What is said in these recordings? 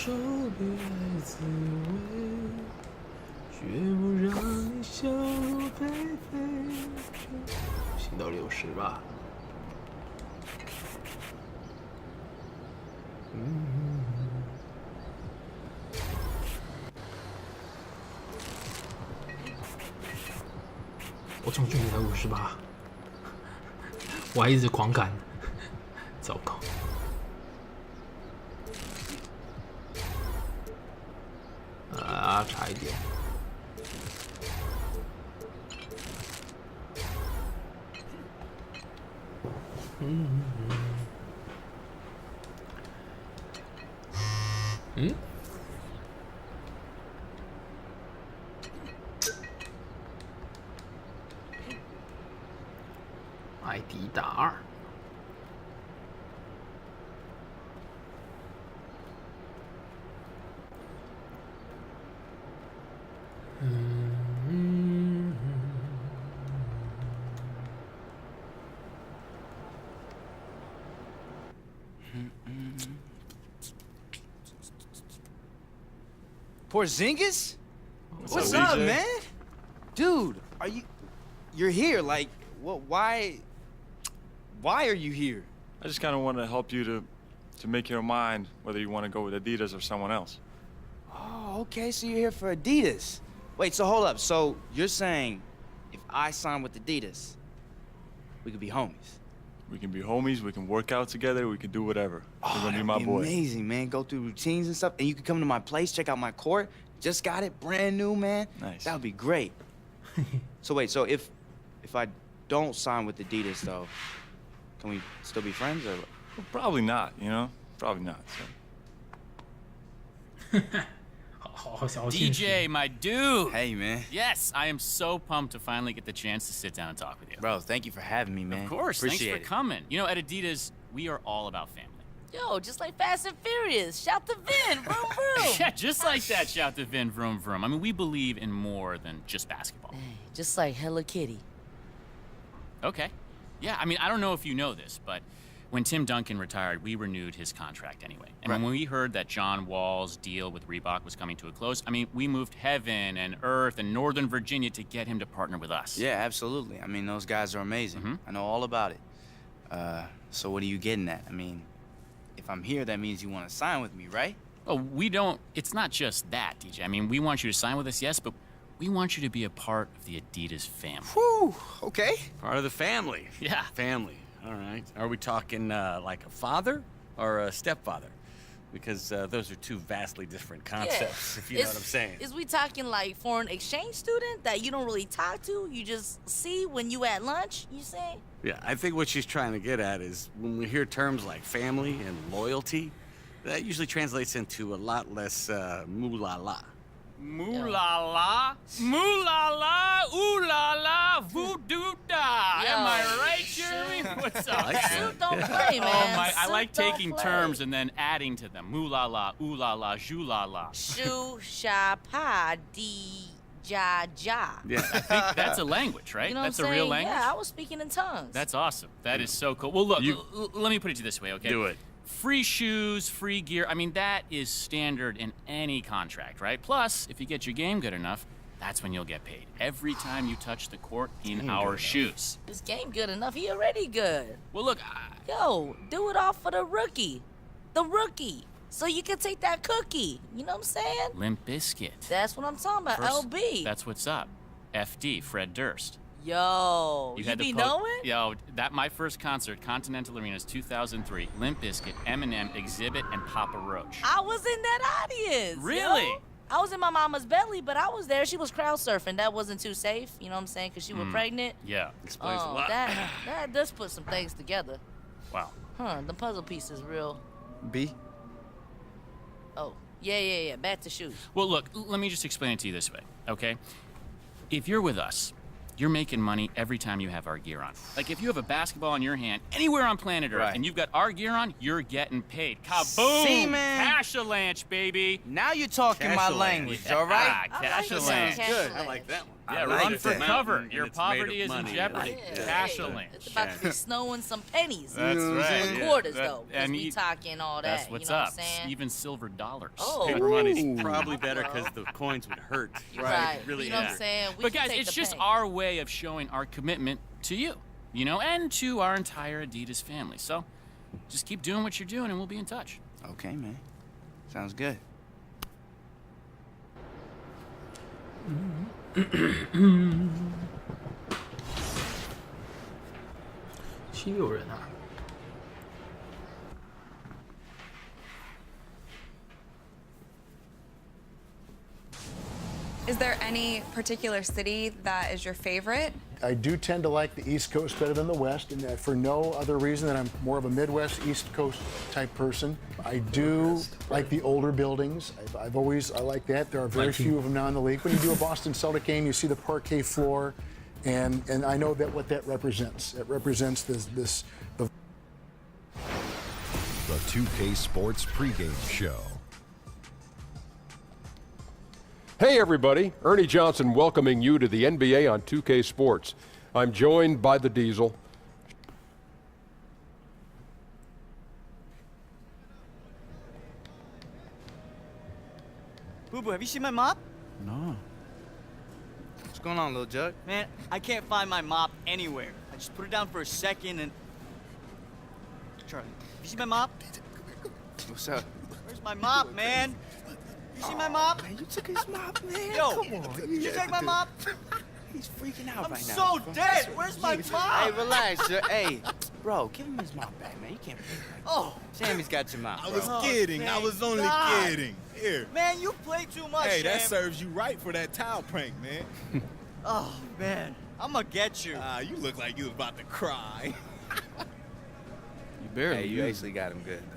手被爱滋味，绝不让你笑入非非。行到60吧。我中距离才58，我还一直狂赶，糟糕。啊，差一点。麦迪打2。Porzingis? What's up, man? Dude, you're here, like, what, why are you here? I just kind of want to help you to make your mind whether you want to go with Adidas or someone else. Oh, okay, so you're here for Adidas. Wait, so hold up. So you're saying if I sign with Adidas, we could be homies? We can be homies, we can work out together, we can do whatever. You're gonna be my that'd boy. Amazing, man. Go through routines and stuff, and you can come to my place, check out my court. Just got it, brand new, man. Nice. That would be great. So wait, so if I don't sign with Adidas, though, can we still be friends, or? Well, probably not, you know? Probably not, so. DJ, my dude. Hey, man. Yes, I am so pumped to finally get the chance to sit down and talk with you. Bro, thank you for having me, man. Of course, Appreciate thanks for coming. You know, at Adidas, we are all about family. Yo, just like Fast and Furious. Shout to Vin, vroom, vroom. Yeah, just like that, shout to Vin, vroom, vroom. I mean, we believe in more than just basketball. Hey, just like Hello Kitty. Okay. Yeah, I mean, I don't know if you know this, but when Tim Duncan retired, we renewed his contract anyway. And when we heard that John Wall's deal with Reebok was coming to a close, I mean, we moved heaven and earth and Northern Virginia to get him to partner with us. Yeah, absolutely. I mean, those guys are amazing. I know all about it. So what are you getting at? I mean, if I'm here, that means you want to sign with me, right? Oh, we don't. It's not just that, DJ. I mean, we want you to sign with us, yes, but we want you to be a part of the Adidas family. Whew, okay. Part of the family. Yeah. Family. All right. Are we talking like a father or a stepfather? Because those are two vastly different concepts, if you know what I'm saying. Is we talking like foreign exchange student that you don't really talk to, you just see when you at lunch, you say? Yeah, I think what she's trying to get at is when we hear terms like family and loyalty, that usually translates into a lot less moolah-la. Moolah-la, moolah-la, ooh-la-la, voodoo-da. Am I right, Jeremy? What's up? Suit don't play, man. Oh my! I Suit like don't taking play. terms and then adding to them. Moolah-la, ooh-la-la, joo-la-la. Shoo, sha, pa, dee, ja, ja. Yeah. I think that's a language, right? You know That's what a I'm real saying? language? Yeah, I was speaking in tongues. That's awesome. That is so cool. Well, look, let me put it to you this way, okay? Do it. Free shoes, free gear. I mean, that is standard in any contract, right? Plus, if you get your game good enough, that's when you'll get paid. Every time you touch the court in our shoes. This game good enough, he already good. Well, look, Yo, do it all for the rookie. The rookie. So you can take that cookie. You know what I'm saying? Limp Bizkit. That's what I'm talking about, First- LB. That's what's up. FD, Fred Durst. Yo, you had be to knowing? Yo, my first concert, Continental Arenas, 2003. Limp Bizkit, Eminem, Exhibit, and Papa Roach. I was in that audience. Really? Yo. I was in my mama's belly, but I was there. She was crowd surfing. That wasn't too safe, you know what I'm saying? Because she was pregnant. Yeah. Explains a lot. That does put some things together. Wow. Huh, the puzzle piece is real. B? Oh, yeah. Back to shoes. Well, look, let me just explain it to you this way, okay? If you're with us, you're making money every time you have our gear on. Like, if you have a basketball in your hand anywhere on planet Earth and you've got our gear on, you're getting paid. Kaboom! See, man? Cash-a-lanche, baby. Now you're talking my Cash-a-lanche. language, all right? Ah, I like cash-a-lanche. that. Good. I like that one. Yeah, like run for that. cover. And Your it's made of poverty is in money. jeopardy. Yeah. Cashling. It's about to be snowing some pennies. That's right. Some Yeah. quarters, That- though. Because and we you- talking all that. That's what's you know up. What I'm saying? Even silver dollars. Oh. Paper money's Ooh. probably better because the coins would hurt. Right. It really You know what is. I'm saying? We But can guys, take it's the just pain. our way of showing our commitment to you, and to our entire Adidas family. So just keep doing what you're doing and we'll be in touch. Okay, man. Sounds good.76人啊。 Is there any particular city that is your favorite? I do tend to like the East Coast better than the West, and for no other reason than I'm more of a Midwest, East Coast type person. I do like the older buildings. I like that. There are very few of them now in the league. When you do a Boston Celtic game, you see the parquet floor, and I know that what that represents. It represents the 2K Sports pregame show. Hey everybody, Ernie Johnson welcoming you to the NBA on 2K Sports. I'm joined by the Diesel. Boo Boo, have you seen my mop? No. What's going on, little Jug? Man, I can't find my mop anywhere. I just put it down for a second and... Charlie, have you seen my mop? What's up? Where's my mop, man? You see my mop? Man, you took his mop, man. Yo, Come on. did you take my mop? He's freaking out I'm right now. so dead. Where's my mop? Hey, relax, Jug. Hey, bro, give him his mop back, man. You can't play like that. Oh, Sammy's got your mop, I bro. was kidding. I thank was only God. kidding. Here. man, you play too much, Hey, that Sam. serves you right for that towel prank, man. Oh, man. I'm gonna get you. You look like you was about to cry. You barely. Hey, you actually got him good, though.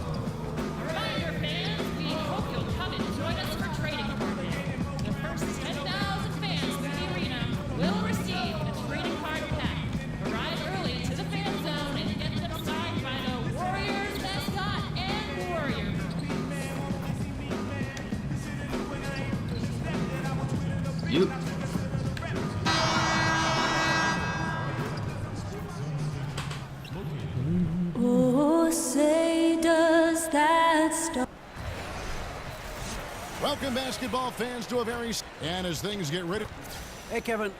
Reminder, fans, we hope you'll come and join us for trading party. The first 10,000 fans to the arena will receive a trading card pack. Arrive early to the fan zone and get them signed by the Warriors mascot and Warrior. You. Oh, say does that stop? Welcome, basketball fans, to a very... And as things get ready... Hey, Kevin.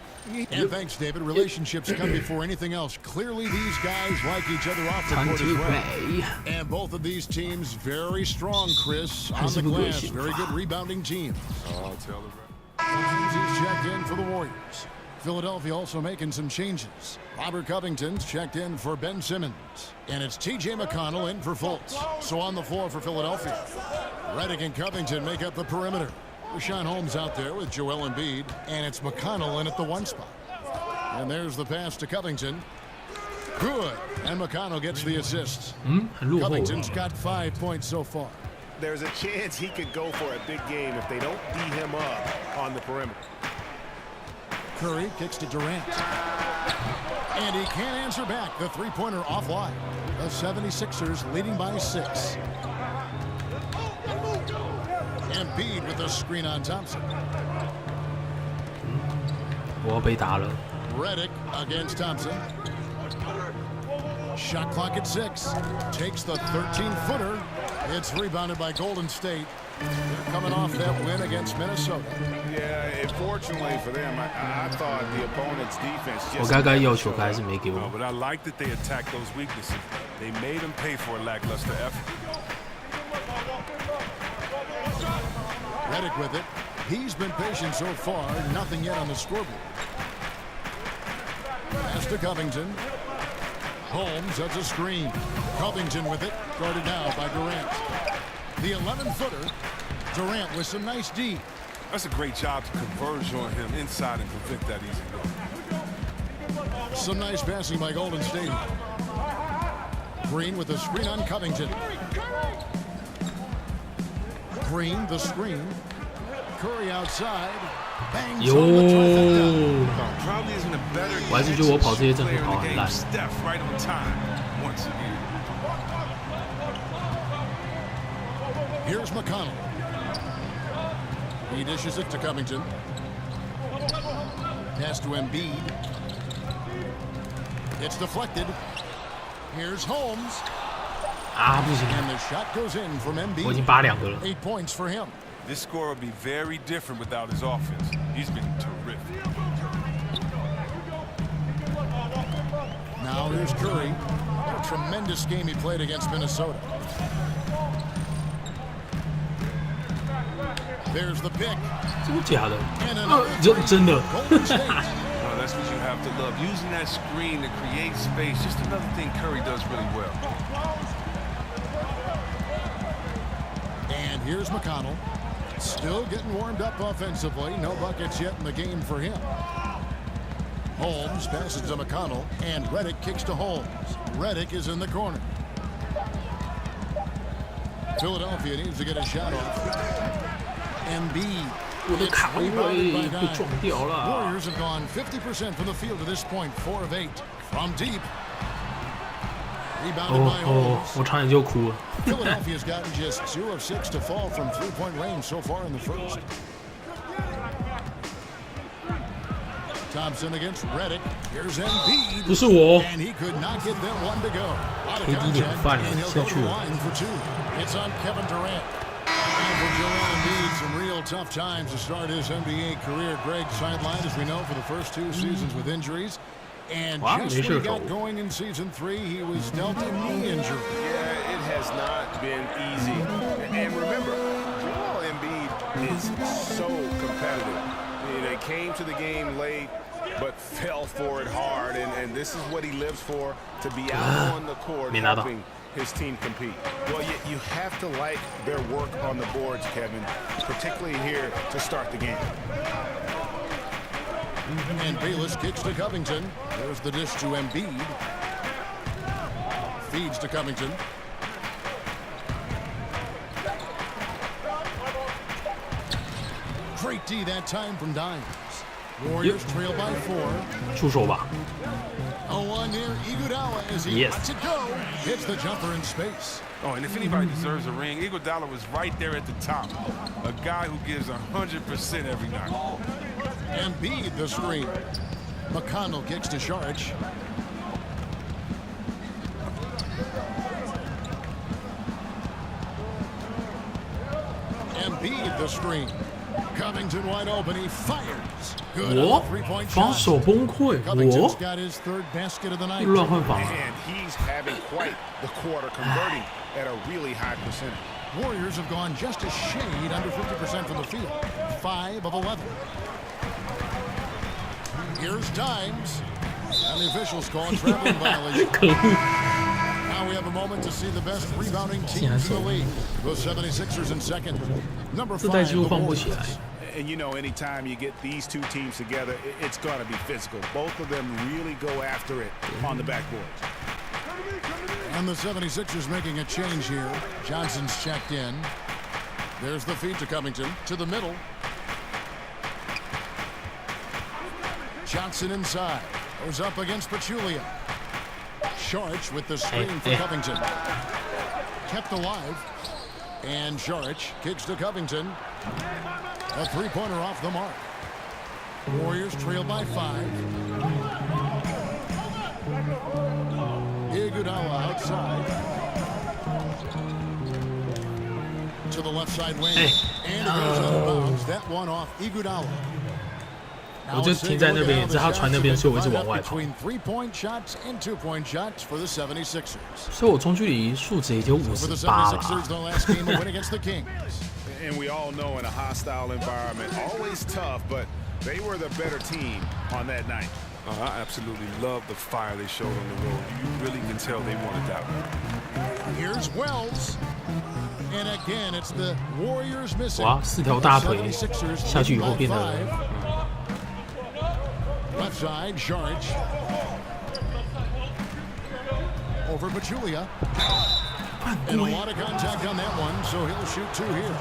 And thanks, David. Relationships come before anything else. Clearly, these guys like each other off the court as well. And both of these teams very strong, Chris. On the glass, very good rebounding teams. I'll tell the He's checked in for the Warriors. Philadelphia also making some changes. Robert Covington's checked in for Ben Simmons. And it's T.J. McConnell in for Fultz. So on the floor for Philadelphia. Redick and Covington make up the perimeter. Rashawn Holmes out there with Joel Embiid. And it's McConnell in at the 1 spot. And there's the pass to Covington. Good. And McConnell gets the assist. Covington's got 5 points so far. There's a chance he could go for a big game if they don't D him up on the perimeter. Curry kicks to Durant. And he can't answer back. The three-pointer offline. The 76ers leading by 6. Embiid with the screen on Thompson. 我要被打了。 Redick against Thompson. Shot clock at 6. Takes the 13-footer. It's rebounded by Golden State. They're coming off that win against Minnesota. Yeah, fortunately for them, I thought the opponent's defense just... 我该该要求还是没给我。 But I like that they attacked those weaknesses. They made them pay for a lackluster effort. Redick with it. He's been patient so far. Nothing yet on the scoreboard. Pass to Covington. Holmes has a screen. Covington with it. Guarded now by Durant. The 11-footer. Durant with some nice D. That's a great job to converge on him inside and prevent that easy look. Some nice passing by Golden State. Green with the screen on Covington. Green, the screen. Curry outside. Bangs on the trifecta. Probably isn't a better 我还是觉得我跑这些阵术跑很烂。 Steph right on time once again. Here's McConnell. He dishes it to Covington. Pass to Embiid. It's deflected. Here's Holmes. 啊，不行！ And the shot goes in from Embiid. 我已经8-2个了。 8 points for him. This score would be very different without his offense. He's been terrific. Now here's Curry. What a tremendous game he played against Minnesota. There's the pick. 真的假的？真的。That's what you have to love. Using that screen to create space. Just another thing Curry does really well. And here's McConnell. Still getting warmed up offensively. No buckets yet in the game for him. Holmes passes to McConnell, and Redick kicks to Holmes. Redick is in the corner. Philadelphia needs to get a shot off. Embiid. 我的卡位被撞掉了。 Warriors have gone 50% from the field to this point, 4 of 8 from deep. Rebounded by Holmes. 我差点就哭了。 Philadelphia's gotten just 2 of 6 to fall from 3-point range so far in the first. Thompson against Redick. Here's Embiid. 不是我。 And he could not get that one to go. KD 脸饭了，下去了。 It's on Kevin Durant. And for Joel Embiid, some real tough times to start his NBA career. Greg sidelined, as we know, for the first 2 seasons with injuries. And just when he got going in season 3, he was dealt a knee injury. Yeah, it has not been easy. And remember, Joel Embiid is so competitive. They came to the game late, but fell for it hard. And this is what he lives for, to be out on the court helping his team compete. Well, you have to like their work on the boards, Kevin, particularly here to start the game. And Bayless kicks to Covington. There's the dish to Embiid. Feeds to Covington. Great D that time from Dimes. Warriors trail by 4. 出手吧。 0-1 near Iguodala as he lets it go. Hits the jumper in space. Oh, and if anybody deserves a ring, Iguodala was right there at the top. A guy who gives 100% every night. Embiid the screen. McConnell kicks to Saric. Embiid the screen. Covington wide open. He fires. Good on the 3-point shot. 防守崩溃。 Covington's got his 3rd basket of the night. 乱换防。 And he's having quite the quarter, converting at a really high percentage. Warriors have gone just a shade under 50% from the field. 5 of 11. Here's Dimes. And the officials call traveling violation. Now we have a moment to see the best rebounding teams in the league. The 76ers in second. Number 5, the Warriors. And you know, anytime you get these 2 teams together, it's going to be physical. Both of them really go after it on the backboard. And the 76ers making a change here. Johnson's checked in. There's the feed to Covington. To the middle. Johnson inside. Goes up against Pachulia. Saric with the screen for Covington. Kept alive. And Saric kicks to Covington. A 3-pointer off the mark. Warriors trail by 5. Iguodala outside. To the left side wing. And it goes out of bounds. That one off Iguodala. 我就停在那边，也是他传那边，所以我一直往外跑。 3-point shots and 2-point shots for the 76ers. 所以我中距离数值也就58了。 And we all know in a hostile environment, always tough, but they were the better team on that night. I absolutely love the fire they showed on the road. You really can tell they wanted that one. Here's Wells. And again, it's the Warriors missing. 哇，4条大腿下去以后变得。Left side, Sharge. Over Pachulia. And a lot of contact on that one, so he'll shoot 2 here.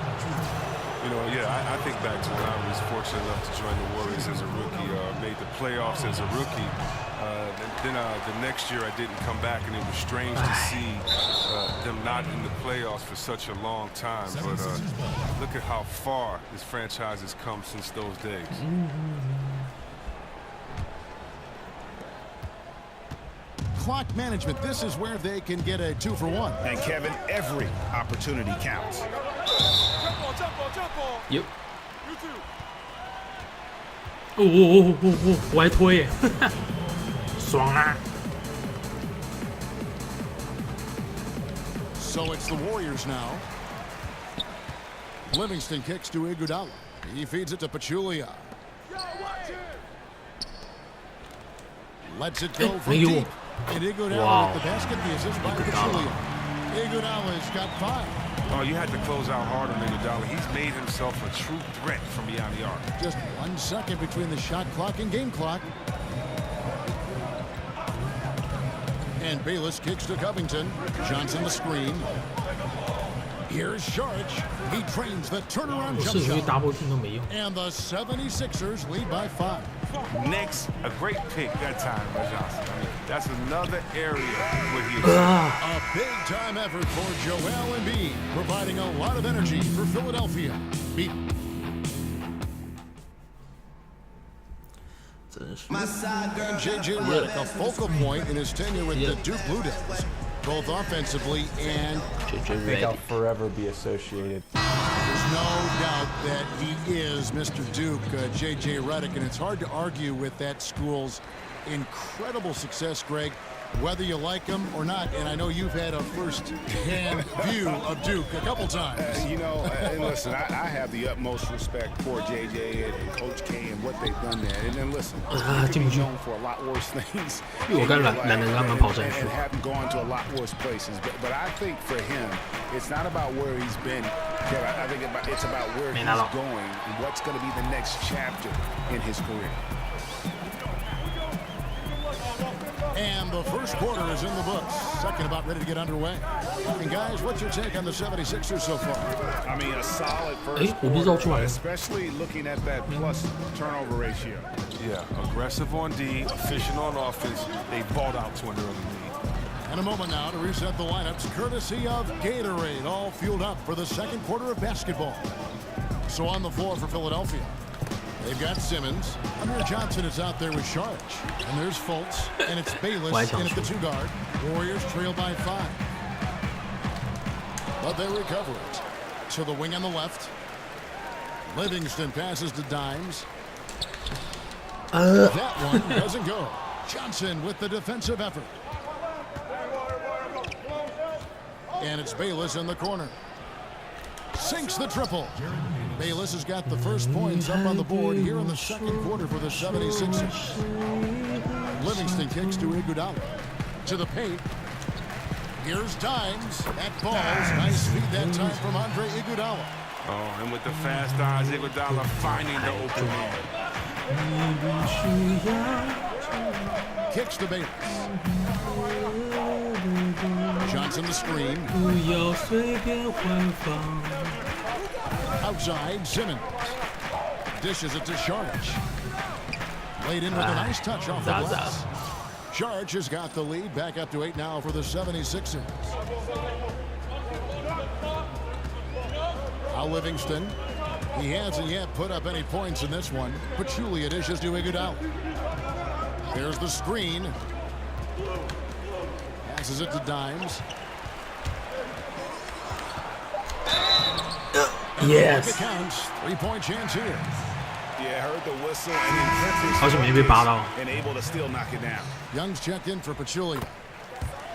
You know, yeah, I think back to when I was fortunate enough to join the Warriors as a rookie, made the playoffs as a rookie. Then the next year I didn't come back, and it was strange to see them not in the playoffs for such a long time. But look at how far this franchise has come since those days. Clock management, this is where they can get a 2-for-1. And Kevin, every opportunity counts. Yep. 我还推耶，爽啊！ So it's the Warriors now. Livingston kicks to Iguodala. He feeds it to Pachulia. Lets it go from deep. And Iguodala with the basket, the assist by Pachulia. Iguodala's got 5. Oh, you had to close out hard on Iguodala. He's made himself a true threat from beyond the arc. Just 1 second between the shot clock and game clock. And Bayless kicks to Covington. Johnson the screen. Here's Sharge. He trains the turnaround jump shot. And the 76ers lead by 5. Next, a great pick that time by Johnson. I mean, that's another area where he is. A big-time effort for Joel Embiid, providing a lot of energy for Philadelphia. And J.J. Redick, a focal point in his tenure with the Duke Blue Devils, both offensively and I think I'll forever be associated. There's no doubt that he is Mr. Duke, J.J. Redick, and it's hard to argue with that school's incredible success, Greg, whether you like him or not. And I know you've had a first-hand view of Duke a couple times. You know, and listen, I have the utmost respect for J.J. and Coach K and what they've done there. And then listen, he's known for a lot worse things. And haven't gone to a lot worse places. But I think for him, it's not about where he's been. I think it's about where he's going and what's going to be the next chapter in his career. And the first quarter is in the books. Second about ready to get underway. And guys, what's your take on the 76ers so far? I mean, a solid first quarter, especially looking at that plus turnover ratio. Yeah, aggressive on D, efficient on offense. They balled out to an early lead. And a moment now to reset the lineups, courtesy of Gatorade, all fueled up for the second quarter of basketball. So on the floor for Philadelphia, they've got Simmons. Amir Johnson is out there with Sharge. And there's Fultz. And it's Bayless in at the 2-guard. Warriors trail by 5. But they recover it. To the wing on the left. Livingston passes to Dimes. That one doesn't go. Johnson with the defensive effort. And it's Bayless in the corner. Sinks the triple. Bayless has got the first points up on the board here in the second quarter for the 76ers. Livingston kicks to Iguodala. To the paint. Here's Dimes. That falls. Nice feed that time from Andre Iguodala. Oh, and with the fast eyes, Iguodala finding the open man. Kicks to Bayless. Johnson the screen. Outside, Simmons. Dishes it to Sharge. Laid in with a nice touch off the glass. Sharge has got the lead. Back up to 8 now for the 76ers. Now Livingston. He hasn't yet put up any points in this one. Pachulia dishes to Iguodala. There's the screen. Passes it to Dimes. Yes. It counts. 3-point chance here. Yeah, heard the whistle and able to still knock it down. Young's checked in for Pachulia.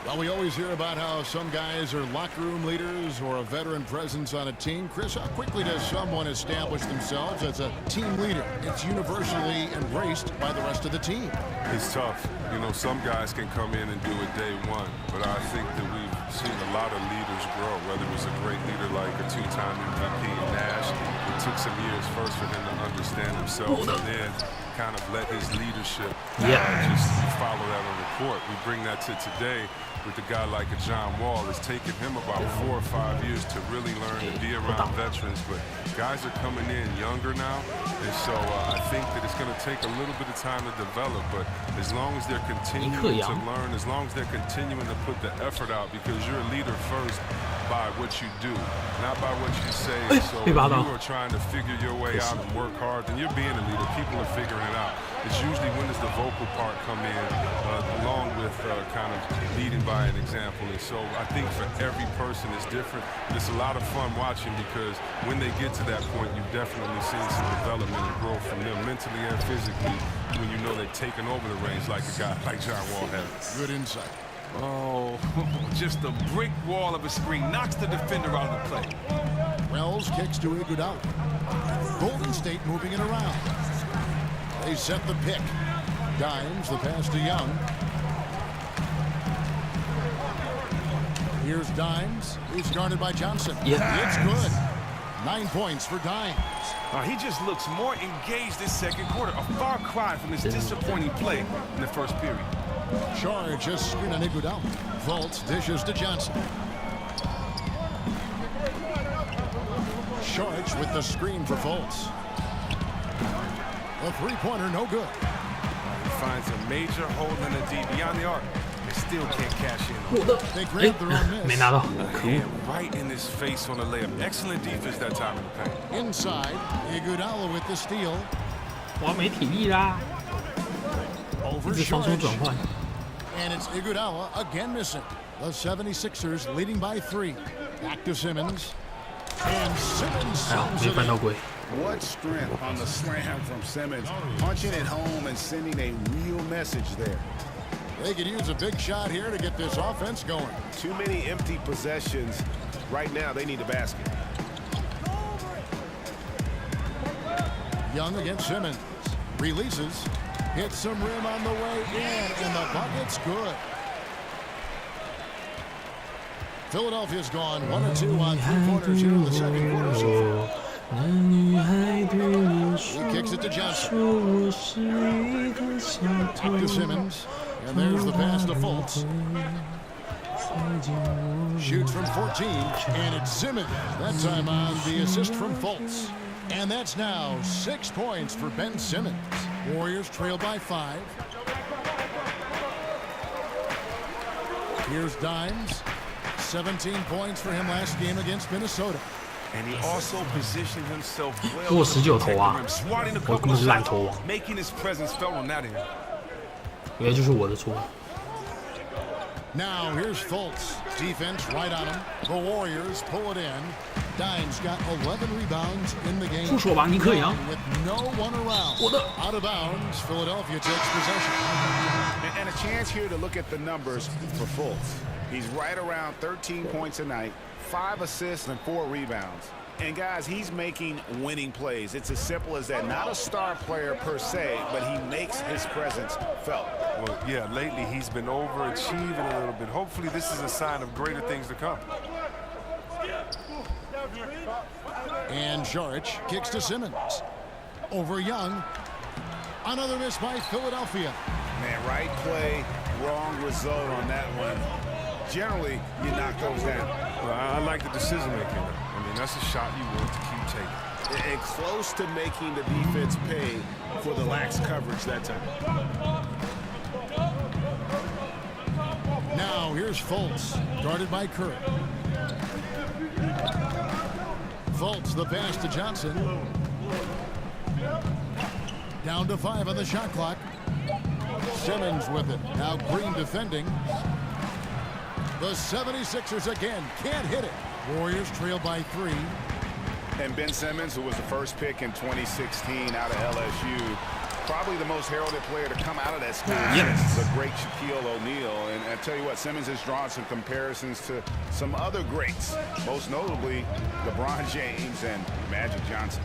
Well, we always hear about how some guys are locker room leaders or a veteran presence on a team. Chris, how quickly does someone establish themselves as a team leader? It's universally embraced by the rest of the team. It's tough. You know, some guys can come in and do it day one, but I think that we've seen a lot of leaders grow, whether it was a great leader like a two-time MVP in Nash. It took some years first for him to understand himself and then kind of let his leadership just follow that on the court. We bring that to today with a guy like a John Wall. It's taken him about 4 or 5 years to really learn to be around veterans, but guys are coming in younger now, and so I think that it's going to take a little bit of time to develop, but as long as they're continuing to learn, as long as they're continuing to put the effort out, because you're a leader first by what you do, not by what you say. So if you are trying to figure your way out and work hard, then you're being a leader. People are figuring it out. It's usually when does the vocal part come in, along with kind of leading by an example. And so I think for every person it's different. It's a lot of fun watching because when they get to that point, you've definitely seen some development and growth from them mentally and physically when you know they've taken over the reins like a guy like John Wall has. Good insight. Oh, just a brick wall of a screen. Knocks the defender out of the play. Wells kicks to Iguodala. Golden State moving it around. They set the pick. Dimes the pass to Young. Here's Dimes. He's guarded by Johnson. It's good. 9 points for Dimes. He just looks more engaged this second quarter. A far cry from his disappointing play in the first period. Charge a screen on Iguodala. Fultz dishes to Johnson. Charge with the screen for Fultz. A three-pointer, no good. He finds a major hole in the D beyond the arc. They still can't cash in. They grab their own miss. Hand right in his face on the layup. Excellent defense that time in the paint. Inside, Iguodala with the steal. 我没体力啦，一直双手转换。 And it's Iguodala again missing. The 76ers leading by 3. Back to Simmons. And Simmons sends it in. What strength on the slam from Simmons. Punching it home and sending a real message there. They could use a big shot here to get this offense going. Too many empty possessions. Right now, they need a basket. Young against Simmons. Releases. Hits some rim on the way in, and the bucket's good. Philadelphia's gone 1-2 on three-pointers here in the second quarter so far. He kicks it to Johnson. Back to Simmons. And there's the pass to Fultz. Shoots from 14, and it's Simmons. That time on the assist from Fultz. And that's now 6 points for Ben Simmons. Warriors trail by 5. Here's Dimes. 17 points for him last game against Minnesota. And he also positioned himself well. 我19投啊， swatting a 我 couple 根本 of 是烂投王， shots, making his presence felt on that end. 原来就是我的错。 Now here's Fultz. Defense right on him. The Warriors pull it in. Dimes got 11 rebounds in the game. 不说吧，你可以啊。 With no one around. Out of bounds. Philadelphia takes possession. And a chance here to look at the numbers for Fultz. He's right around 13 points a night, 5 assists and 4 rebounds. And guys, he's making winning plays. It's as simple as that. Not a star player per se, but he makes his presence felt. Well, yeah, lately he's been overachieving a little bit. Hopefully this is a sign of greater things to come. And Saric kicks to Simmons. Over Young. Another miss by Philadelphia. Man, right play, wrong result on that one. Generally, you knock those down. Well, I like the decision making. I mean, that's a shot you want to keep taking. And close to making the defense pay for the lax coverage that time. Now here's Fultz, guarded by Curry. Fultz, the pass to Johnson. Down to 5 on the shot clock. Simmons with it. Now Green defending. The 76ers again can't hit it. Warriors trail by 3. And Ben Simmons, who was the first pick in 2016 out of LSU, probably the most heralded player to come out of that school since the great Shaquille O'Neal. And I tell you what, Simmons has drawn some comparisons to some other greats, most notably LeBron James and Magic Johnson.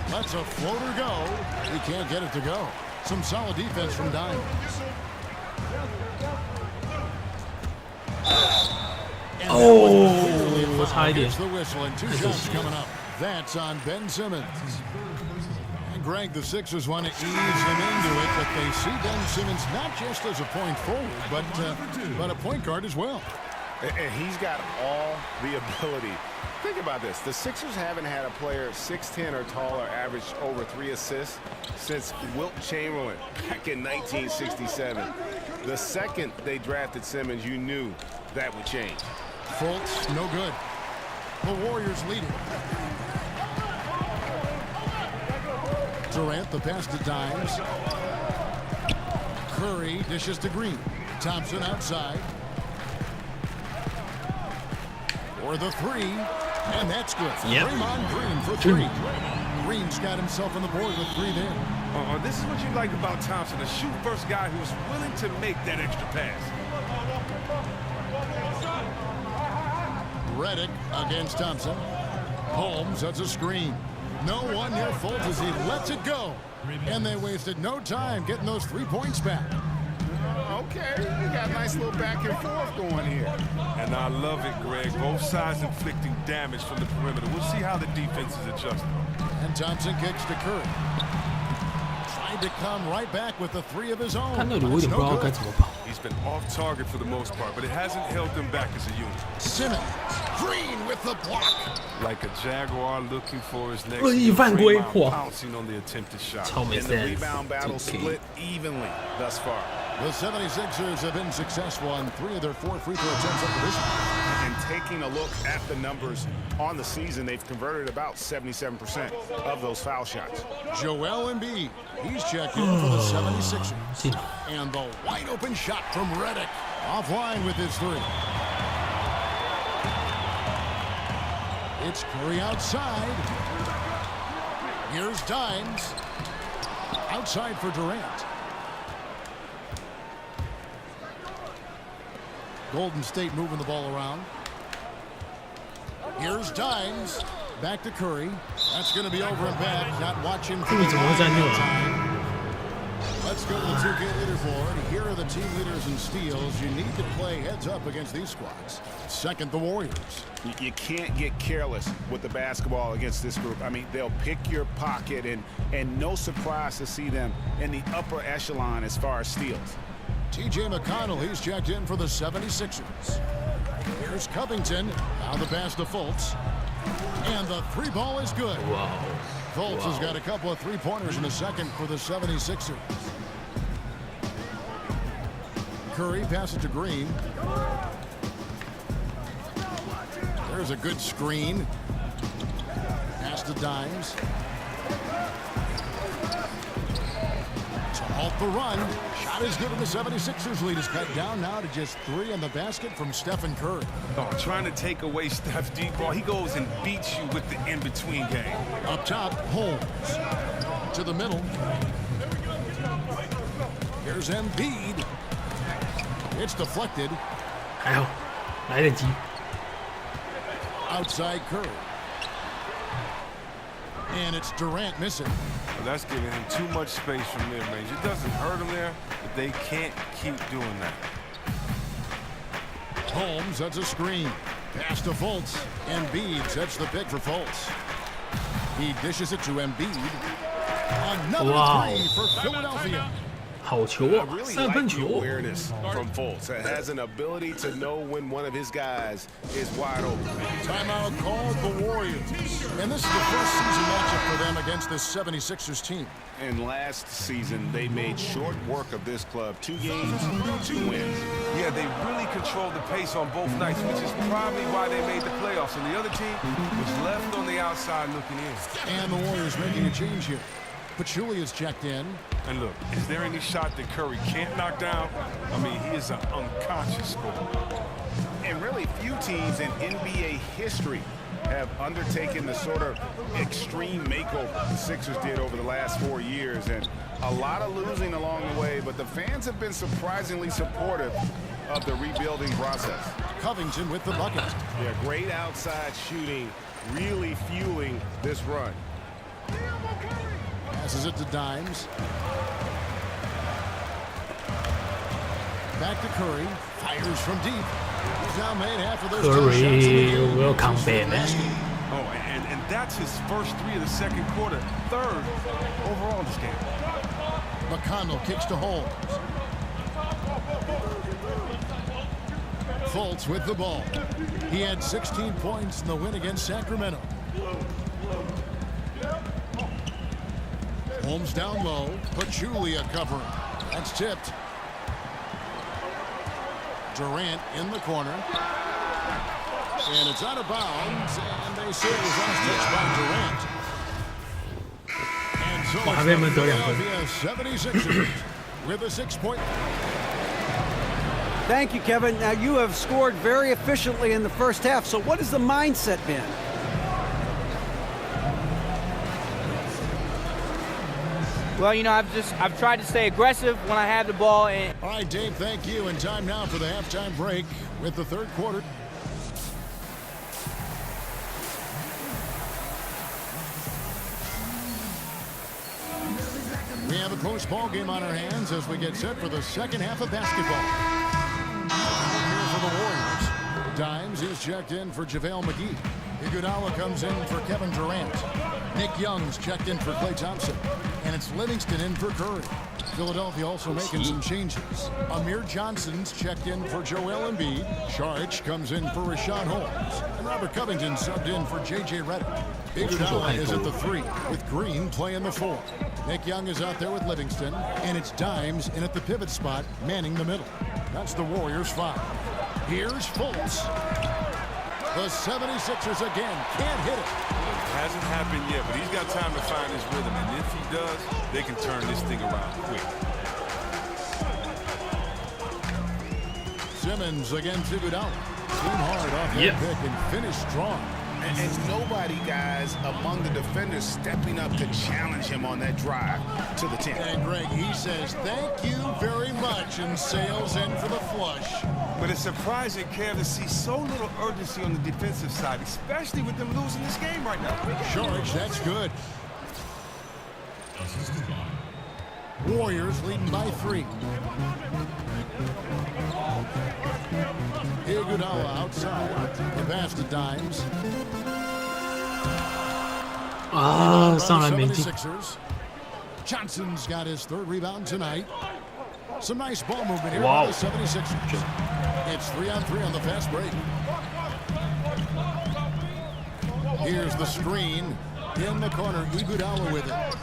That's a floater go. He can't get it to go. Some solid defense from Dimes. 哦，差一点。 The whistle and 2 shots coming up. That's on Ben Simmons. And Greg, the Sixers want to ease him into it, but they see Ben Simmons not just as a point forward, but a point guard as well. And he's got all the ability. Think about this. The Sixers haven't had a player 6'10 or taller average over 3 assists since Wilt Chamberlain back in 1967. The second they drafted Simmons, you knew that would change. Fultz, no good. The Warriors lead it. Durant, the pass to Dimes. Curry dishes to Green. Thompson outside. For the 3, and that's good. Yep. Draymond Green for 3. Green's got himself on the board with 3 there. This is what you like about Thompson, a shoot-first guy who's willing to make that extra pass. Redick against Thompson. Holmes has a screen. No one near Fultz as he lets it go. And they wasted no time getting those 3 points back. Okay, we got a nice little back and forth going here. And I love it, Greg. Both sides inflicting damage from the perimeter. We'll see how the defense is adjusting. And Thompson kicks to Curry. Tried to come right back with the 3 of his own. 看那里我有点不知道该怎么跑。 He's been off target for the most part, but it hasn't held them back as a unit. Simmons, Green with the block. Like a Jaguar looking for his next 恶意犯规， Draymond 哇， pouncing on the attempted shot. 超没 And the sense。 rebound battle split evenly thus far. The 76ers have been successful on 3 of their 4 free throw attempts up to this point. And taking a look at the numbers on the season, they've converted about 77% of those foul shots. Joel Embiid, he's checked in for the 76ers. And the wide open shot from Redick. Offline with his 3. It's Curry outside. Here's Dimes. Outside for Durant. Golden State moving the ball around. Here's Dimes. Back to Curry. That's going to be over and back. Not watching for the time. Let's go to the 2K leaderboard. Here are the team leaders in steals. You need to play heads up against these squads. Second, the Warriors. You can't get careless with the basketball against this group. I mean, they'll pick your pocket, and no surprise to see them in the upper echelon as far as steals. TJ McConnell, he's checked in for the 76ers. Here's Covington. Now the pass to Fultz. And the 3 ball is good. Wow. Fultz has got a couple of 3-pointers in the second for the 76ers. Curry passes to Green. There's a good screen. Pass to Dimes. To halt the run. Shot is good, and the 76ers lead is cut down now to just 3 in the basket from Stephen Curry. Oh, trying to take away Steph's deep ball. He goes and beats you with the in-between game. Up top, Holmes. To the middle. Here's Embiid. It's deflected. 还好，来得及。 Outside Curry. And it's Durant missing. Well, that's giving him too much space from mid-range. It doesn't hurt him there, but they can't keep doing that. Holmes, that's a screen. Pass to Fultz. Embiid sets the pick for Fultz. He dishes it to Embiid. Another 3 for Philadelphia. 好球啊！ I really 3 分 like the 球。 awareness from Fultz. It has an ability to know when one of his guys is wide open. Timeout called the Warriors. And this is the first season matchup for them against this 76ers team. And last season, they made short work of this club. 2 games, 2 wins. Yeah, they really controlled the pace on both nights, which is probably why they made the playoffs. And the other team was left on the outside looking in. And the Warriors making a change here. Pachulia is checked in. And look, is there any shot that Curry can't knock down? I mean, he is an unconscious scorer. And really few teams in NBA history have undertaken the sort of extreme makeover the Sixers did over the last 4 years. And a lot of losing along the way, but the fans have been surprisingly supportive of the rebuilding process. Covington with the bucket. Yeah, great outside shooting, really fueling this run. Passes it to Dimes. back to Curry. Fires from deep. He's now made half of those Curry will come back, man. Oh, and that's his first 3 of the second quarter, 3rd overall in this game. McConnell kicks to Holmes. Fultz with the ball. He had 16 points in the win against Sacramento. Holmes down low. Pachulia covering. That's tipped. Durant in the corner. And it's out of bounds. And they say it was last touched by Durant. And so it's the Philadelphia 76ers with a 6-point. Thank you, Kevin. Now, you have scored very efficiently in the first half, so what has the mindset been? Well, you know, I've tried to stay aggressive when I have the ball. And all right, Dave, thank you. And time now for the halftime break with the 3rd quarter. We have a close ball game on our hands as we get set for the second half of basketball. Here for the Warriors. Dimes is checked in for JaVale McGee. Iguodala comes in for Kevin Durant. Nick Young's checked in for Klay Thompson. And it's Livingston in for Curry. Philadelphia also making some changes. Amir Johnson's checked in for Joel Embiid. Saric comes in for Rashawn Holmes. And Robert Covington subbed in for J.J. Redick. Iguodala is at the 3, with Green playing the 4. Nick Young is out there with Livingston. And it's Dimes in at the pivot spot, manning the middle. That's the Warriors' 5. Here's Fultz. The 76ers again can't hit it. It hasn't happened yet, but he's got time to find his rhythm. And if he does, they can turn this thing around quick. Simmons against Iguodala. Team hard off that pick and finish strong. And nobody, guys, among the defenders stepping up to challenge him on that drive to the 10. And Greg, he says, thank you very much, and sails in for the flush. But it's surprising, Kev, to see so little urgency on the defensive side, especially with them losing this game right now. George, that's good. Warriors leading by 3. Iguodala outside. The pass to Dimes. 上篮没进。 Johnson's got his 3rd rebound tonight. Some nice ball movement here by the 76ers. It's 3-on-3 on the fast break. Here's the screen. In the corner, Iguodala with it.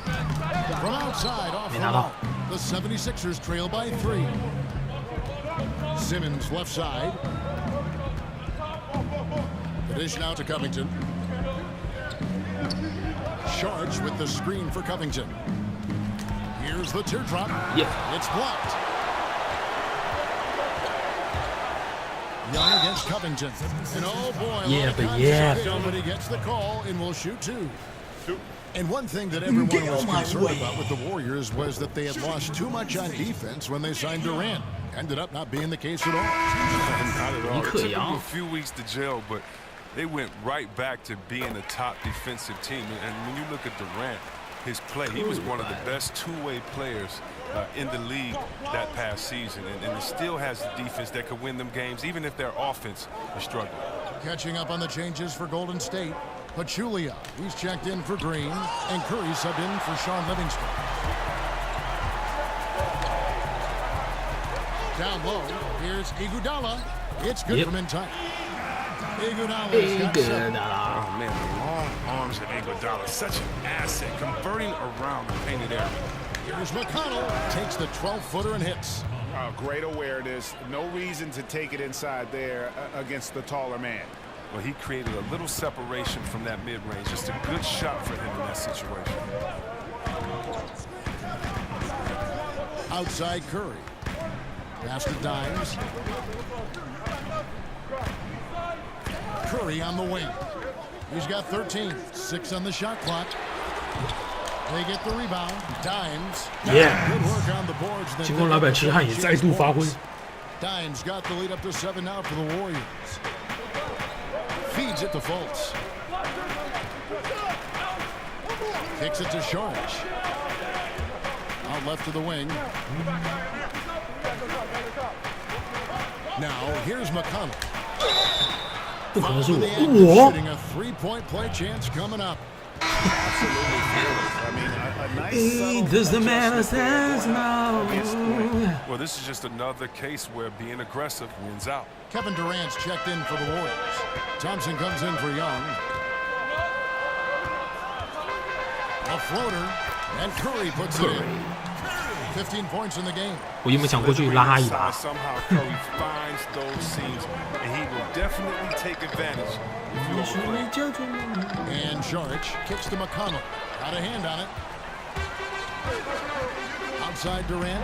From outside, off the mark. The 76ers trail by 3. Simmons left side. The dish now to Covington. Sharge with the screen for Covington. Here's the teardrop. It's blocked. Young against Covington. And oh boy, somebody gets the call and will shoot 2. And one thing that everyone was concerned about with the Warriors was that they had lost too much on defense when they signed Durant. Ended up not being the case at all. Not at all. It took them a few weeks to gel, but they went right back to being a top defensive team. And when you look at Durant, his play, he was one of the best two-way players in the league that past season. And it still has the defense that could win them games, even if their offense is struggling. Catching up on the changes for Golden State. Pachulia, he's checked in for Green, and Curry subbed in for Sean Livingston. Down low, here's Iguodala. It's good from in time. Iguodala's got 7. Oh, man, the long arms of Iguodala, such an asset, converting around the painted area. Here's McConnell, takes the 12-footer and hits. Great awareness. No reason to take it inside there against the taller man. Well, he created a little separation from that mid-range. Just a good shot for him in that situation. Outside Curry. Pass to Dimes. Curry on the wing. He's got 13. 6 on the shot clock. They get the rebound. Dimes. Good work on the boards. 进攻老板痴汉也再度发挥。 Dimes got the lead up to 7 now for the Warriors. Feeds it to Fultz. Kicks it to Sharge. Out left to the wing. Now here's McConnell. 不可能是 Shooting a three-point play chance coming up. Absolutely fearless. I mean, a nice Hey, does the man says no? Well, this is just another case where being aggressive wins out. Kevin Durant's checked in for the Warriors. Thompson comes in for Young. A floater, and Curry puts it in. 15 points in the game. 我有没有想过去拉他一把？ Somehow Curry finds those seams, and he will definitely take advantage. And Saric kicks to McConnell. Got a hand on it. Outside Durant.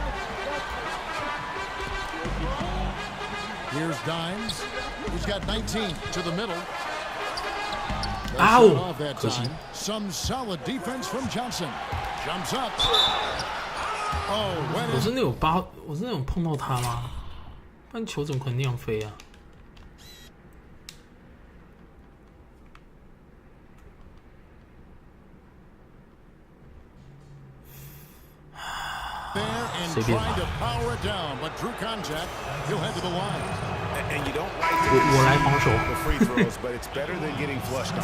Here's Dimes. He's got 19 to the middle. Ow! That time. Some solid defense from Johnson. Jumps up. Oh, 我真的有碰到他吗？不然球怎么可能那样飞啊？ And tried to power it down, but drew contact. He'll head to the line. And you don't like the free throws, but it's better than getting flushed on.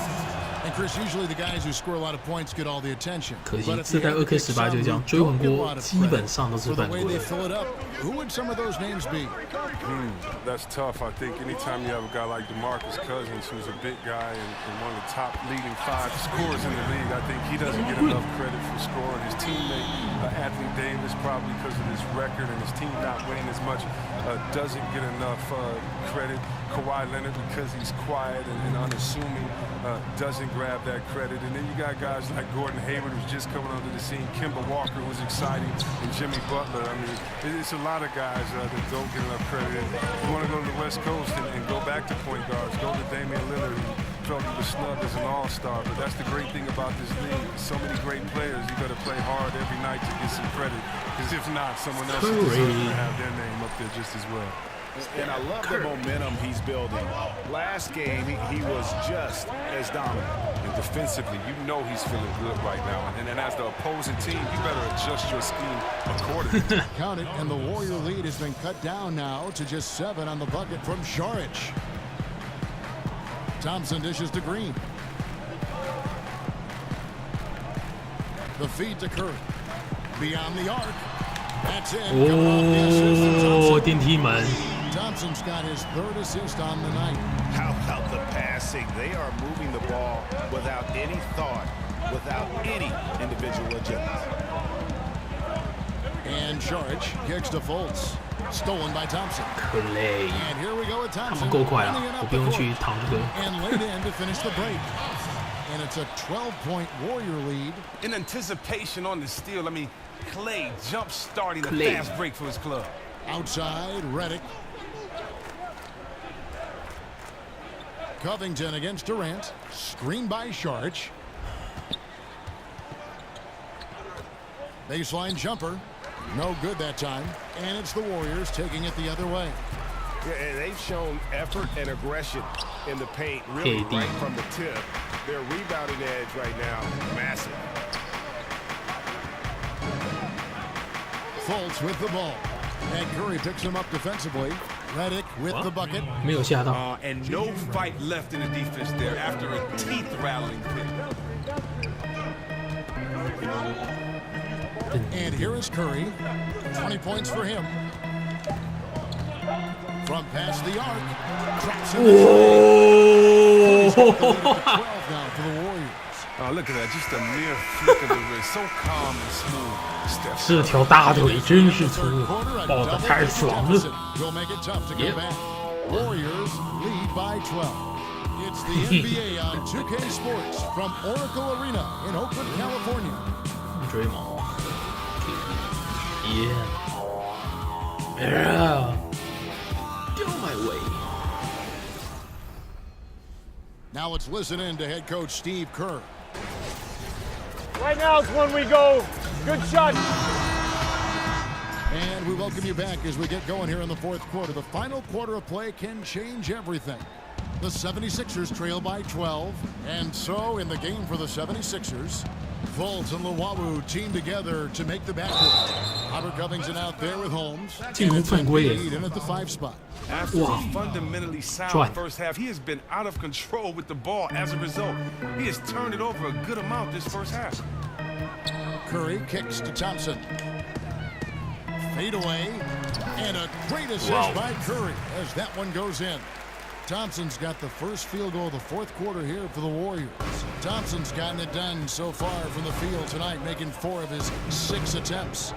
And Chris, usually the guys who score a lot of points get all the attention. 可惜这代2K18就这样，追魂锅基本上都是犯规的。 Who would some of those names be? That's tough. I think anytime you have a guy like DeMarcus Cousins, who's a big guy and one of the top leading 5 scorers in the league, I think he doesn't get enough credit for scoring. His teammate Anthony Davis, probably because of his record and his team not winning as much, doesn't get enough credit. Kawhi Leonard, because he's quiet and unassuming, doesn't grab that credit. And then you got guys like Gordon Hayward, who's just coming onto the scene. Kemba Walker, who's exciting, and Jimmy Butler. I mean, it's a lot of guys that don't get enough credit. You want to go to the West Coast and go back to point guards. Go to Damian Lillard, who felt he was snubbed as an all-star. But that's the great thing about this league. So many great players. You got to play hard every night to get some credit. Because if not, someone else deserves to have their name up there just as well. And I love the momentum he's building. Last game, he was just as dominant. And defensively, you know he's feeling good right now. And as the opposing team, you better adjust your scheme accordingly. Count it, and the Warrior lead has been cut down now to just 7 on the bucket from Saric. Thompson dishes to Green. The feed to Curry. Beyond the arc. That's it. Oh, 电梯门。 Thompson's got his 3rd assist on the night. How about the passing? They are moving the ball without any thought, without any individual agenda. And Saric kicks to Fultz. Stolen by Thompson. Clay. And here we go with 他 Thompson. 们够快啊，我不用去躺这个。 And laid in to finish the break. And it's a 12-point Warrior lead. In anticipation on the steal, I mean, Clay jump-starting a Clay. fast break for his club. Outside, Redick. Covington against Durant. Screen by Saric. Baseline jumper. No good that time. And it's the Warriors taking it the other way. Yeah, they've shown effort and aggression in the paint, really right from the tip. Their rebounding edge right now, massive. Fultz with the ball. And Curry picks him up defensively. Redick with the bucket. 没有吓到。 And no fight left in the defense there after a teeth-rattling pick. And here is Curry. 20 points for him. From past the arc. Traps in the 12 now for the Warriors. Oh, look at that. Just a mere flick of the wrist. So calm and smooth. 这条大腿真是粗，抱得太爽了。 Will make it tough to get back. Warriors lead by 12. It's the NBA on 2K Sports from Oracle Arena in Oakland, California. 追毛。Yeah. Go my way. Now let's listen in to head coach Steve Kerr. Right now is when we go. Good shot. And we welcome you back as we get going here in the 4th quarter. The final quarter of play can change everything. The 76ers trail by 12. And so in the game for the 76ers, Fultz and Luwawu team together to make the backcourt. Robert Covington out there with Holmes. 进攻犯规耶！ In at the 5 spot. After a fundamentally sound first half, he has been out of control with the ball. As a result, he has turned it over a good amount this first half. Curry kicks to Thompson. Fade away. And a great assist by Curry as that one goes in. Thompson's got the first field goal of the fourth quarter here for the Warriors. Thompson's gotten it done so far from the field tonight, making 4 of his 6 attempts.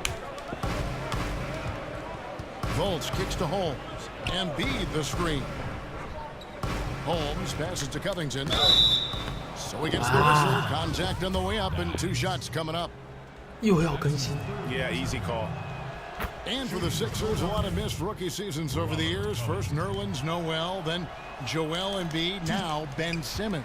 Fultz kicks to Holmes. Embiid the screen. Holmes passes to Covington. So he gets the whistle. Contact on the way up and 2 shots coming up. 又要更新。 Yeah, easy call. And for the Sixers, a lot of missed rookie seasons over the years. First Nerlens Noel, then Joel Embiid, now Ben Simmons.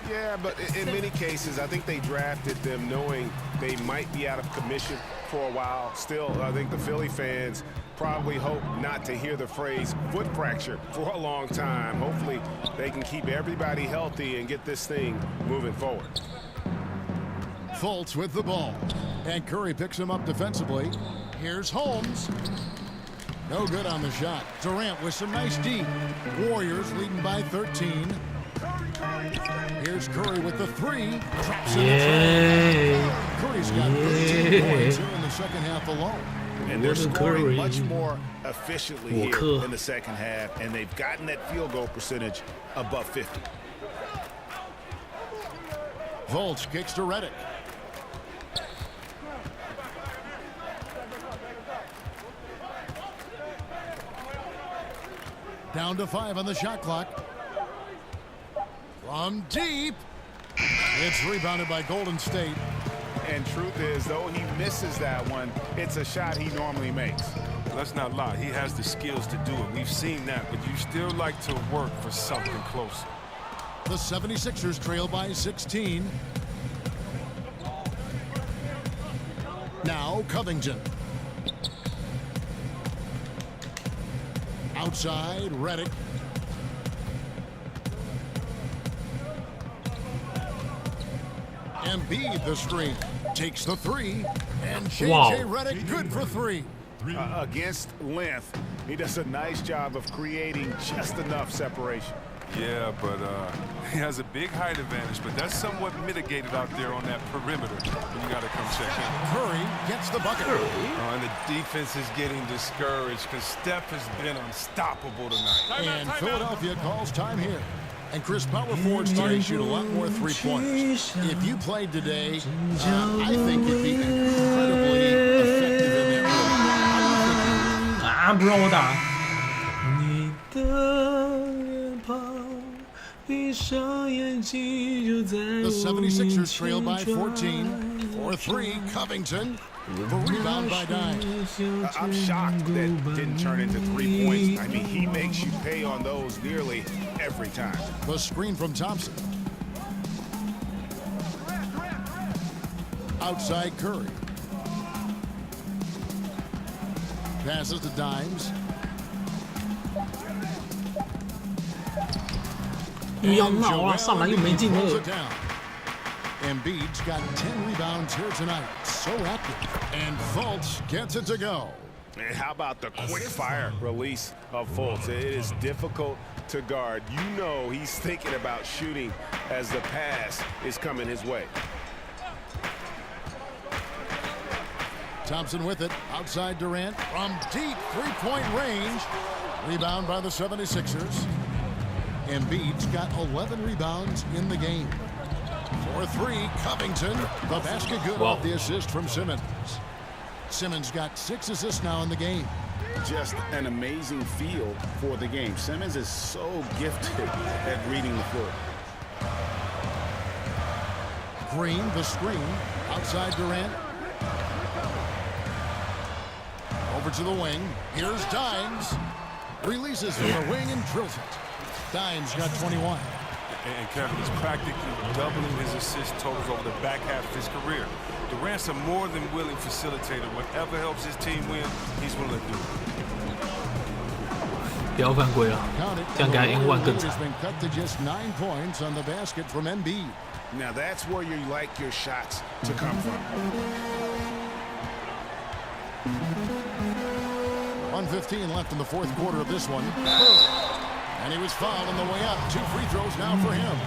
Yeah, but in many cases, I think they drafted them knowing they might be out of commission for a while. Still, I think the Philly fans probably hope not to hear the phrase foot fracture for a long time. Hopefully, they can keep everybody healthy and get this thing moving forward. Fultz with the ball. And Curry picks him up defensively. Here's Holmes. No good on the shot. Durant with some nice D. Warriors leading by 13. Here's Curry with the 3. Traps in the tray. Curry's got 13 points here in the second half alone. And they're scoring much more efficiently here in the second half, and they've gotten that field goal percentage above 50. Fultz kicks to Redick. Down to 5 on the shot clock. From deep. It's rebounded by Golden State. And truth is, though he misses that one, it's a shot he normally makes. Let's not lie. He has the skills to do it. We've seen that, but you still like to work for something closer. The 76ers trail by 16. Now Covington. Outside, Redick. Embiid the screen. Takes the 3. And J.J. Redick good for 3. Against length, he does a nice job of creating just enough separation. Yeah, but he has a big height advantage, but that's somewhat mitigated out there on that perimeter. And you got to come check in. Curry gets the bucket. And the defense is getting discouraged because Steph has been unstoppable tonight. And Philadelphia calls time here. And Chris, power forwards today shoot a lot more 3-pointers. If you played today, I think you'd be incredibly effective in there.不让我打。你的脸庞，闭上眼睛就在我 The 76ers trail by 14. For 3, Covington. The rebound by Dimes. I'm shocked that didn't turn into 3 points. I mean, he makes you pay on those nearly every time. The screen from Thompson. Outside Curry. Passes to Dimes. 又要闹啊！上篮又没进了。 Embiid's got 10 rebounds here tonight. So active. And Fultz gets it to go. And how about the quick fire release of Fultz? It is difficult to guard. You know he's thinking about shooting as the pass is coming his way. Thompson with it. Outside Durant. From deep 3-point range. Rebound by the 76ers. Embiid's got 11 rebounds in the game. For 3, Covington. The basket good off the assist from Simmons. Simmons got 6 assists now in the game. Just an amazing feel for the game. Simmons is so gifted at reading the floor. Green, the screen. Outside Durant. Over to the wing. Here's Dimes. Releases from the wing and drills it. Dimes got 21. And Kevin is practically doubling his assist totals over the back half of his career. Durant's a more than willing facilitator. Whatever helps his team win, he's willing to do it. 不要犯规了，这样给他 N1 更惨。 Now that's where you like your shots to come from. 1:15 left in the fourth quarter of this one. And he was fouled on the way up. 2 free throws now for him.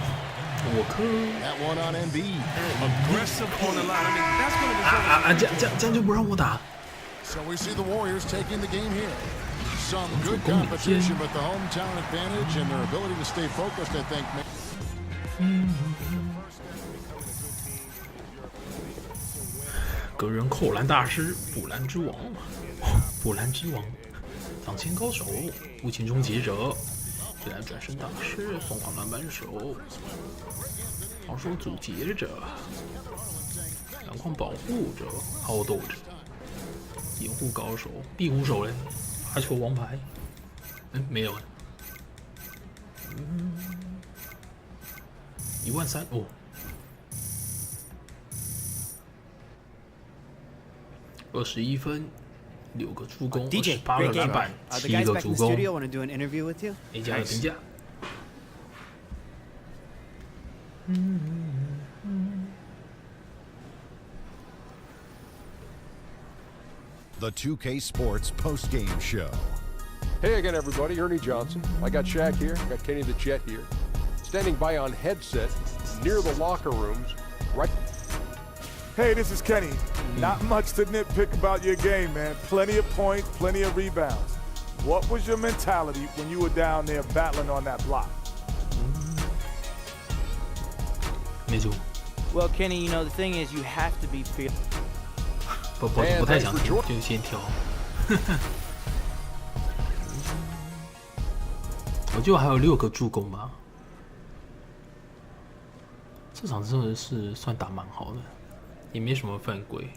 That one on Embiid. Aggressive on the line. I mean, that's going to be 这样就不让我打。 So we see the Warriors taking the game here. Some good competition, but the hometown advantage and their ability to stay focused, I think. 个人扣篮大师，补篮之王，补篮之王，挡箭高手，无情终结者，最难转身大师，疯狂篮板手，好手阻截者，篮筐保护者，好斗者，掩护高手，庇护手嘞，罚球王牌，没有，13000哦。21分，6个助攻，28个篮板，7个助攻。A 加的评价。The 2K Sports post-game show. Hey again, everybody. Ernie Johnson. I got Shaq here. I got Kenny the Jet here. Standing by on headset near the locker rooms, right. Hey, this is Kenny. Not much to nitpick about your game, man. Plenty of points, plenty of rebounds. What was your mentality when you were down there battling on that block? 没错。 Well, Kenny, you know the thing is, you have to be fearless. 不太想听，就先挑。我记得还有6个助攻吧。这场真的是算打蛮好的。 也没什么犯规。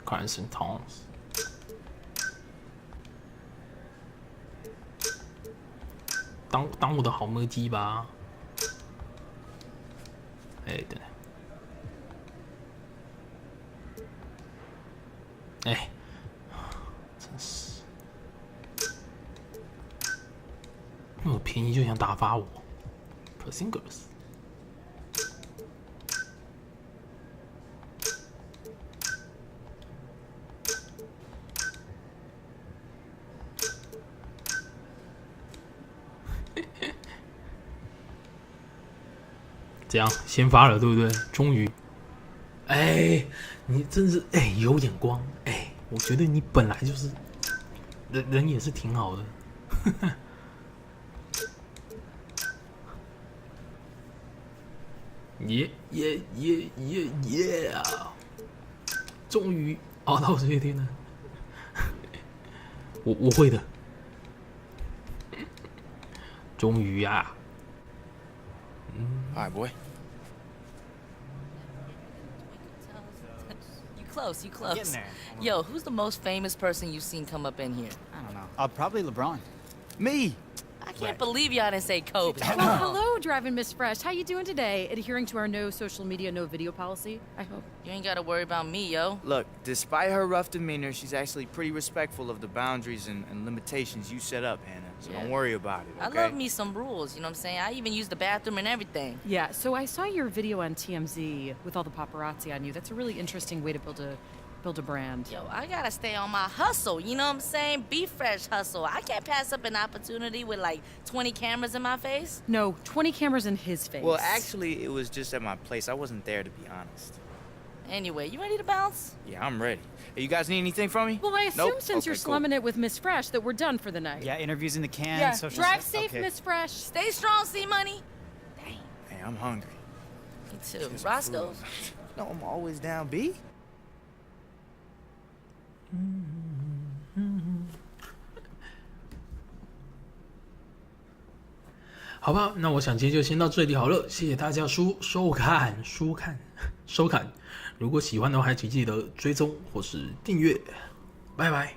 Carson Towns。当我的好摸鸡吧。哎，等。哎。 那么便宜就想打发我 ，Porzingis。这样先发了，对不对？终于，哎，你真是有眼光，我觉得你本来就是人也是挺好的。耶！终于熬到这一天了，我会的，终于呀！All right, boy. You close, you close. Getting there. Yo, who's the most famous person you've seen come up in here? I don't know. Probably LeBron. Me. I can't believe y'all didn't say Kobe. Well, hello, Driving Miss Fresh. How you doing today? Adhering to our no social media, no video policy, I hope. You ain't gotta worry about me, yo. Look, despite her rough demeanor, she's actually pretty respectful of the boundaries and limitations you set up, Hannah. So don't worry about it, okay? I love me some rules, you know what I'm saying? I even use the bathroom and everything. Yeah, so I saw your video on TMZ with all the paparazzi on you. That's a really interesting way to build a brand. Yo, I gotta stay on my hustle, you know what I'm saying? Be fresh hustle. I can't pass up an opportunity with like 20 cameras in my face. No, 20 cameras in his face. Well, actually, it was just at my place. I wasn't there, to be honest. Anyway, you ready to bounce? Yeah, I'm ready. Hey, you guys need anything from me? Well, I assume since you're cool. slumming it with Miss Fresh that we're done for the night. Yeah, interviews in the can. Yeah, social drive stuff. safe, Okay. Miss Fresh. Stay strong, C-Money. Dang. Hey, I'm hungry. Me too. Roscoe's. No, I'm always down, B. 好吧，那我想今天就先到这里好了，谢谢大家收看。如果喜欢的话，请记得追踪或是订阅，拜拜。